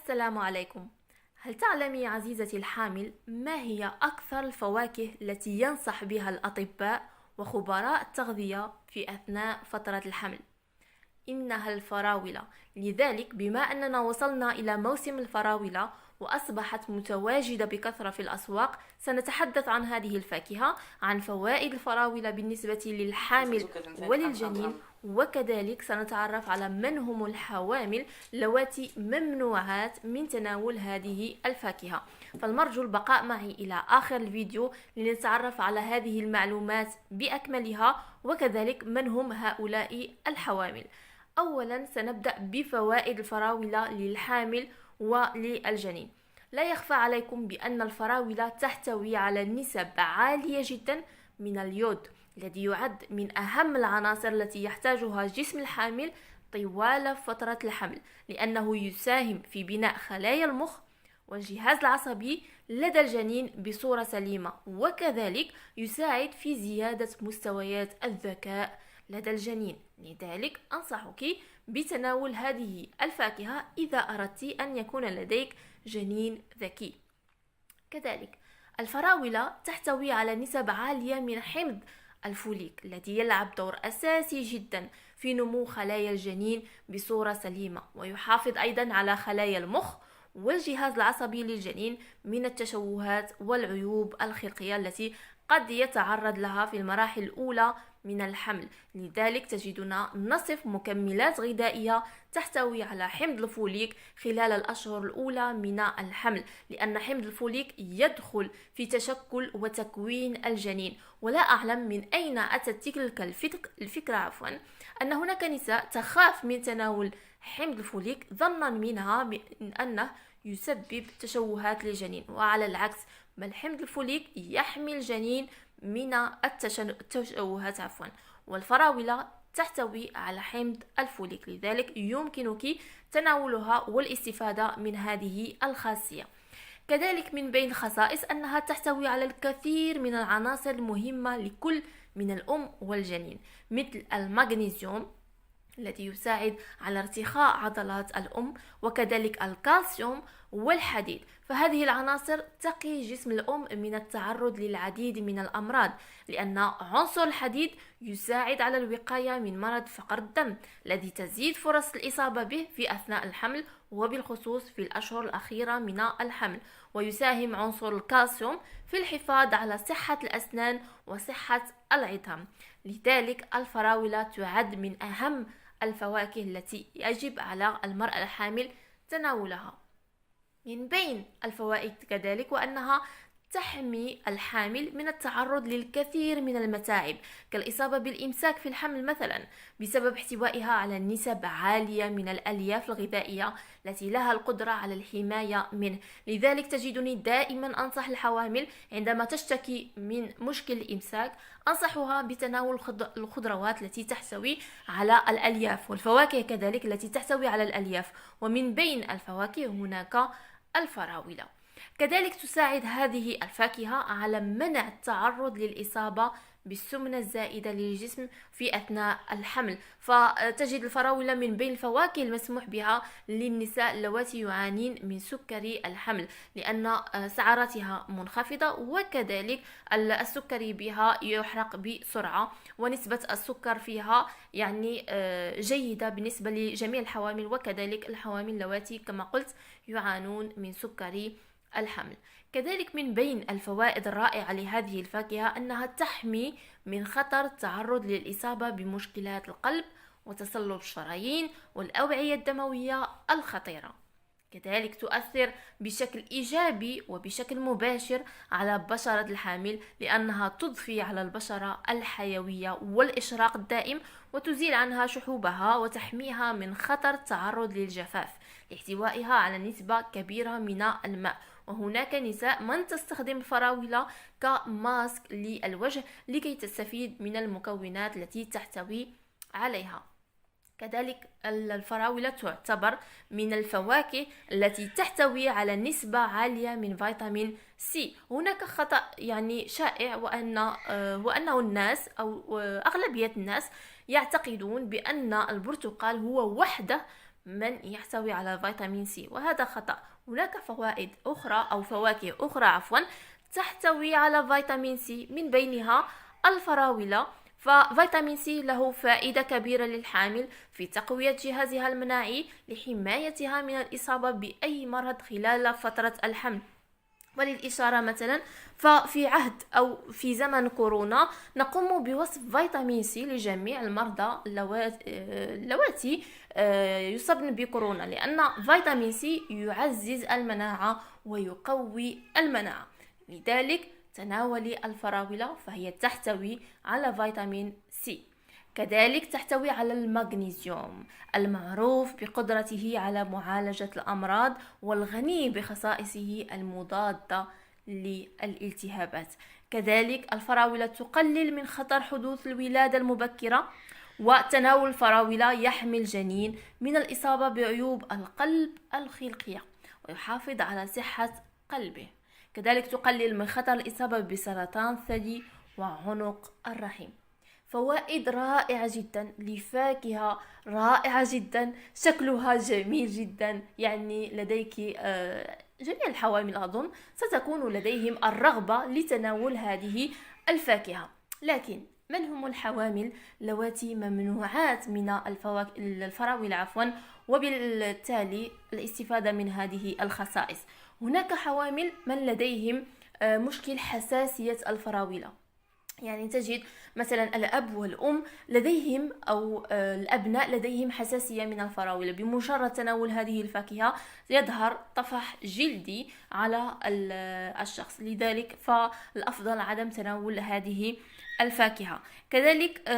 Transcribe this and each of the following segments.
السلام عليكم. هل تعلمي عزيزتي الحامل ما هي أكثر الفواكه التي ينصح بها الأطباء وخبراء التغذية في أثناء فترة الحمل؟ إنها الفراولة. لذلك بما أننا وصلنا إلى موسم الفراولة وأصبحت متواجدة بكثرة في الأسواق، سنتحدث عن هذه الفاكهة، عن فوائد الفراولة بالنسبة للحامل وللجنين، وكذلك سنتعرف على من هم الحوامل اللواتي ممنوعات من تناول هذه الفاكهة. فالمرجو البقاء معي إلى آخر الفيديو لنتعرف على هذه المعلومات بأكملها، وكذلك من هم هؤلاء الحوامل. أولا سنبدأ بفوائد الفراولة للحامل وللجنين. لا يخفى عليكم بأن الفراولة تحتوي على نسب عالية جدا من اليود، الذي يعد من أهم العناصر التي يحتاجها جسم الحامل طوال فترة الحمل، لأنه يساهم في بناء خلايا المخ والجهاز العصبي لدى الجنين بصورة سليمة، وكذلك يساعد في زيادة مستويات الذكاء لدى الجنين. لذلك أنصحك بتناول هذه الفاكهة إذا أردت أن يكون لديك جنين ذكي. كذلك الفراولة تحتوي على نسب عالية من حمض الفوليك، الذي يلعب دور أساسي جدا في نمو خلايا الجنين بصورة سليمة، ويحافظ أيضا على خلايا المخ والجهاز العصبي للجنين من التشوهات والعيوب الخلقية التي قد يتعرض لها في المراحل الأولى من الحمل. لذلك تجدنا نصف مكملات غذائية تحتوي على حمض الفوليك خلال الأشهر الأولى من الحمل، لأن حمض الفوليك يدخل في تشكل وتكوين الجنين. ولا أعلم من أين أتت تلك الفكرة أن هناك نساء تخاف من تناول حمض الفوليك ظنا منها أنه يسبب تشوهات للجنين، وعلى العكس بل حمض الفوليك يحمي الجنين من التشوهات والفراولة تحتوي على حمض الفوليك، لذلك يمكنك تناولها والاستفادة من هذه الخاصية. كذلك من بين الخصائص أنها تحتوي على الكثير من العناصر المهمة لكل من الأم والجنين، مثل المغنيسيوم الذي يساعد على ارتخاء عضلات الأم، وكذلك الكالسيوم والحديد. فهذه العناصر تقي جسم الأم من التعرض للعديد من الأمراض، لأن عنصر الحديد يساعد على الوقاية من مرض فقر الدم الذي تزيد فرص الإصابة به في أثناء الحمل، وبالخصوص في الأشهر الأخيرة من الحمل. ويساهم عنصر الكالسيوم في الحفاظ على صحة الأسنان وصحة العظام. لذلك الفراولة تعد من أهم الفواكه التي يجب على المرأة الحامل تناولها. من بين الفوائد كذلك وأنها تحمي الحامل من التعرض للكثير من المتاعب كالإصابة بالإمساك في الحمل مثلا، بسبب احتوائها على نسب عالية من الألياف الغذائية التي لها القدرة على الحماية منه. لذلك تجدني دائما أنصح الحوامل عندما تشتكي من مشكل الإمساك، أنصحها بتناول الخضروات التي تحتوي على الألياف، والفواكه كذلك التي تحتوي على الألياف. ومن بين الفواكه هناك الفراولة. كذلك تساعد هذه الفاكهة على منع التعرض للإصابة بالسمنة الزائدة للجسم في أثناء الحمل، فتجد الفراولة من بين الفواكه المسموح بها للنساء اللواتي يعانين من سكري الحمل، لأن سعراتها منخفضة، وكذلك السكري بها يحرق بسرعة، ونسبة السكر فيها جيدة بالنسبة لجميع الحوامل، وكذلك الحوامل اللواتي كما قلت يعانون من سكري الحمل. كذلك من بين الفوائد الرائعة لهذه الفاكهة أنها تحمي من خطر التعرض للإصابة بمشكلات القلب وتصلب الشرايين والأوعية الدموية الخطيرة. كذلك تؤثر بشكل إيجابي وبشكل مباشر على بشرة الحامل، لأنها تضفي على البشرة الحيوية والإشراق الدائم، وتزيل عنها شحوبها وتحميها من خطر التعرض للجفاف لاحتوائها على نسبة كبيرة من الماء. وهناك نساء من تستخدم الفراولة كماسك للوجه لكي تستفيد من المكونات التي تحتوي عليها. كذلك الفراولة تعتبر من الفواكه التي تحتوي على نسبة عالية من فيتامين سي. هناك خطأ شائع وأنه الناس أو أغلبية الناس يعتقدون بأن البرتقال هو وحده من يحتوي على فيتامين سي، وهذا خطأ. هناك فوائد أخرى أو فواكه أخرى تحتوي على فيتامين سي، من بينها الفراولة. ففيتامين سي له فائدة كبيرة للحامل في تقوية جهازها المناعي لحمايتها من الإصابة بأي مرض خلال فترة الحمل. وللإشارة مثلا، ففي عهد أو في زمن كورونا نقوم بوصف فيتامين سي لجميع المرضى اللواتي يصابن بكورونا، لأن فيتامين سي يعزز المناعة ويقوي المناعة. لذلك تناولي الفراولة، فهي تحتوي على فيتامين سي. كذلك تحتوي على المغنيسيوم المعروف بقدرته على معالجة الأمراض، والغني بخصائصه المضادة للالتهابات. كذلك الفراولة تقلل من خطر حدوث الولادة المبكرة، وتناول الفراولة يحمي الجنين من الإصابة بعيوب القلب الخلقية ويحافظ على صحة قلبه. كذلك تقلل من خطر الإصابة بسرطان الثدي وعنق الرحم. فوائد رائعة جدا لفاكهة رائعة جدا، شكلها جميل جدا. يعني لديك جميع الحوامل أظن ستكون لديهم الرغبة لتناول هذه الفاكهة. لكن من هم الحوامل اللواتي ممنوعات من الفراولة وبالتالي الاستفادة من هذه الخصائص؟ هناك حوامل من لديهم مشكل حساسية الفراولة. يعني تجد مثلا الأب والأم لديهم أو الأبناء لديهم حساسية من الفراولة، بمجرد تناول هذه الفاكهة يظهر طفح جلدي على الشخص، لذلك فالأفضل عدم تناول هذه الفاكهة. كذلك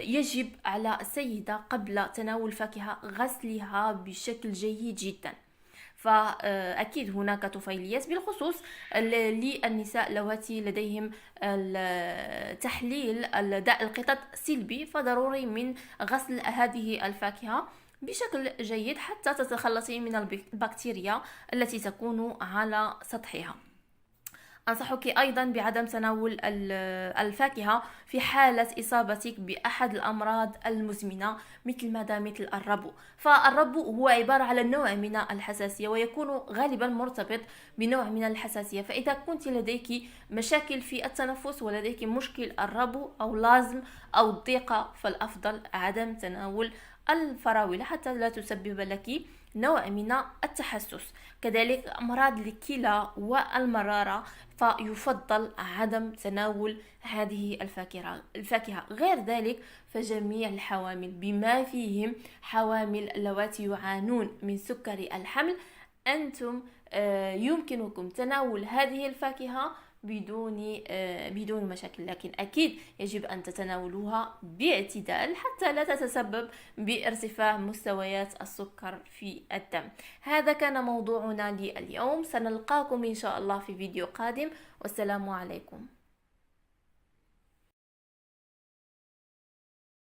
يجب على السيدة قبل تناول الفاكهة غسلها بشكل جيد جدا. فأكيد هناك طفيليات بالخصوص للنساء اللواتي لديهم تحليل داء القطط سلبي، فضروري من غسل هذه الفاكهة بشكل جيد حتى تتخلصي من البكتيريا التي تكون على سطحها. أنصحك أيضا بعدم تناول الفاكهة في حالة إصابتك بأحد الأمراض المزمنة مثل الربو. فالربو هو عبارة على نوع من الحساسية، ويكون غالبا مرتبط بنوع من الحساسية. فإذا كنت لديك مشاكل في التنفس ولديك مشكل الربو أو لازم أو الضيقة، فالأفضل عدم تناول الفراولة حتى لا تسبب لك نوع من التحسس. كذلك أمراض الكلى والمرارة، فيفضل عدم تناول هذه الفاكهة. غير ذلك فجميع الحوامل بما فيهم حوامل اللواتي يعانون من سكري الحمل، أنتم يمكنكم تناول هذه الفاكهة بدون مشاكل، لكن أكيد يجب أن تتناولوها باعتدال حتى لا تتسبب بارتفاع مستويات السكر في الدم. هذا كان موضوعنا لليوم، سنلقاكم إن شاء الله في فيديو قادم، والسلام عليكم.